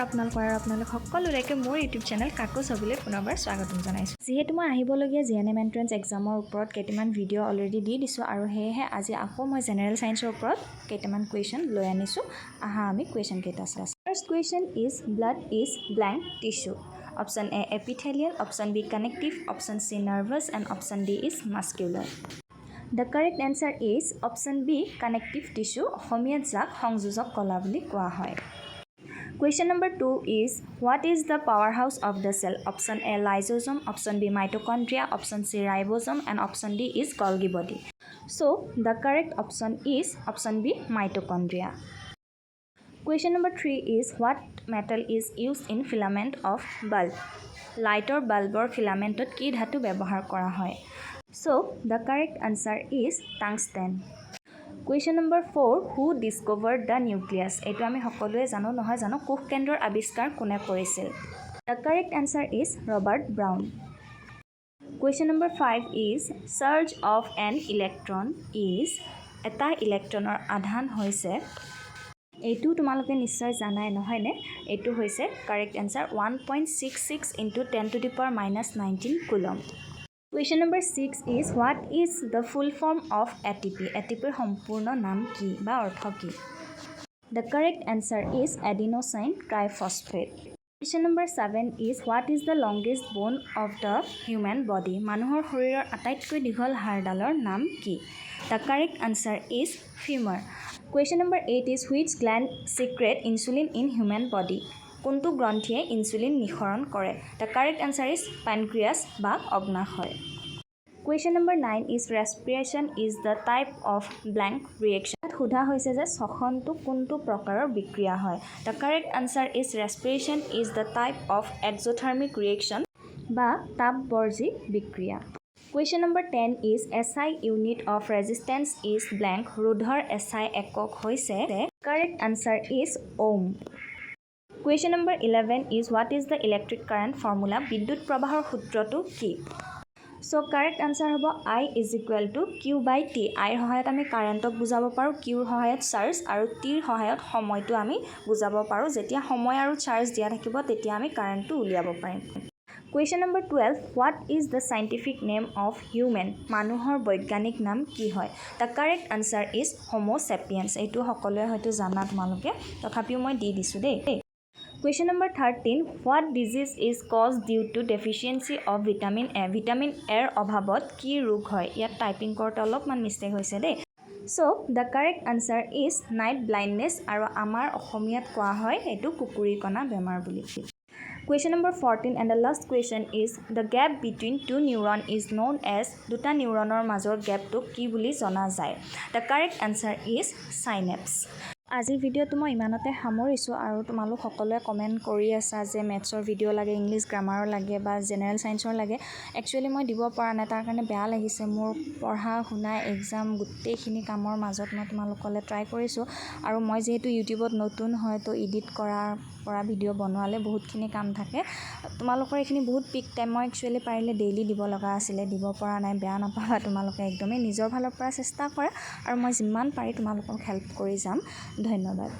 আপোনালোকৰ সকলোলৈকে মোৰ ইউটিউব চেনেল কাকু ছবিলৈ পুনৰবাৰ স্বাগতম জনাইছোঁ। যিহেতু মই আহিবলগীয়া GNM এন্ট্ৰেন্স এক্সামৰ ওপৰত কেইটামান ভিডিঅ' অলৰেডি দি দিছোঁ আৰু সেয়েহে আজি আকৌ মই জেনেৰেল সায়েন্সৰ ওপৰত কেইটামান কুৱেশ্যন লৈ আনিছোঁ। আহা আমি কুৱেশ্যন কেইটা চাওঁ। First question is blood is blank tissue. Option A epithelial, option B connective, option C nervous and option D is muscular. The correct answer is option B connective tissue অসমীয়াত যাক সংযোজক কলা বুলি কোৱা হয়। Question number 2 is what is the powerhouse of the cell? Option A lysosome, option B mitochondria, option C ribosome and option D is Golgi body. So the correct option is option B mitochondria. Question number 3 is what metal is used in filament of bulb? Lighter bulbor filamentot ki dhatu ব্যবহাৰ কৰা হয়? So the correct answer is tungsten. Question number 4 who discovered the nucleus? এটো আমি সকলোৱে জানো নহয় জানো কোষ কেন্দ্ৰৰ আৱিষ্কাৰ কোনে কৰিছিল? The correct answer is Robert Brown. Question number 5 is surge of an electron is এটা ইলেক্ট্ৰনৰ আধান হৈছে এইটো তোমালোকে নিশ্চয় জানাই নহয় নে এইটো হৈছে correct answer 1.66 into 10 to the power minus 19 coulomb. Question number 6 is what is the full form of ATP? ATP er সম্পূর্ণ নাম কি বা অর্থ কি? The correct answer is adenosine triphosphate. Question number 7 is what is the longest bone of the human body? মানুহৰ শৰীৰৰ আটাইতকৈ দীঘল হাড়ডালৰ নাম কি? The correct answer is femur. Question number 8 is which gland secrete insulin in human body? কোনটো গ্ৰন্থিয়ে insulin নিঃসৰণ কৰে? The correct answer is pancreas বা অগ্নাশয়. Question number 9 is respiration is the type of blank reaction. সোধা হৈছে যে শ্বসনটো কোনটো প্ৰকাৰৰ বিক্ৰিয়া হয়? The correct answer is respiration is the type of exothermic reaction বা তাপবৰ্জী বিক্ৰিয়া. Question number 10 is SI unit of resistance is blank. ৰোধৰ SI একক হৈছে? Correct answer is ohm. Question number 11 is what is the electric current formula? বিদ্যুৎ প্ৰবাহৰ সূত্ৰটো কি? So correct answer হ'ব I is equal to Q by T. I ৰ সহায়ত আমি কাৰেণ্টক বুজাব পাৰো, Q ৰ সহায়ত চাৰ্জ আৰু T ৰ সহায়ত সময়টো আমি বুজাব পাৰো। যেতিয়া সময় আৰু চাৰ্জ দিয়া থাকিব তেতিয়া আমি কাৰেণ্টটো উলিয়াব পাৰিম। Question number 12 what is the scientific name of human? মানুহৰ বৈজ্ঞানিক নাম কি হয়? The correct answer is Homo sapiens. এইটো সকলোৱে হয়তো জানা তোমালোকে তথাপিও মই দি দিছো দেই। Question number 13 what disease is caused due to deficiency of vitamin A? Vitamin A ৰ অভাৱত কি ৰোগ হয়? ইয়াত টাইপিং কৰোঁতে অলপমান মিষ্টেক হৈছে দেই। So the correct answer is night blindness আৰু আমাৰ অসমীয়াত কোৱা হয় এটো কুকুৰীকণা বেমাৰ বুলি। Question number 14 and the last question is the gap between two neuron is known as দুটা নিউৰনৰ মাজৰ গ্যাপটোক কি বুলি জনা যায়? The correct answer is synapse. আজি ভিডিঅ'টো মই ইমানতে সামৰিছোঁ আৰু তোমালোক সকলোৱে কমেন্ট কৰি আছা যে মেথছৰ ভিডিঅ' লাগে, ইংলিছ গ্ৰামাৰৰ লাগে বা জেনেৰেল সায়েন্সৰ লাগে। একচুয়ালি মই দিব পৰা নাই তাৰ কাৰণে বেয়া লাগিছে। মোৰ পঢ়া শুনা এক্সাম গোটেইখিনি কামৰ মাজত মই তোমালোকলৈ ট্ৰাই কৰিছোঁ আৰু মই যেহেতু ইউটিউবত নতুন হয় তো এডিট কৰাৰ পৰা ভিডিঅ' বনোৱালে বহুতখিনি কাম থাকে। তোমালোকৰ এইখিনি বহুত পিক টাইম মই একচুয়ালি পাৰিলে ডেইলি দিব লগা আছিলে, দিব পৰা নাই, বেয়া নাপাবা তোমালোকে একদমেই নিজৰ ফালৰ পৰা চেষ্টা কৰা আৰু মই যিমান পাৰি তোমালোকক হেল্প কৰি যাম। ধন্যবাদ।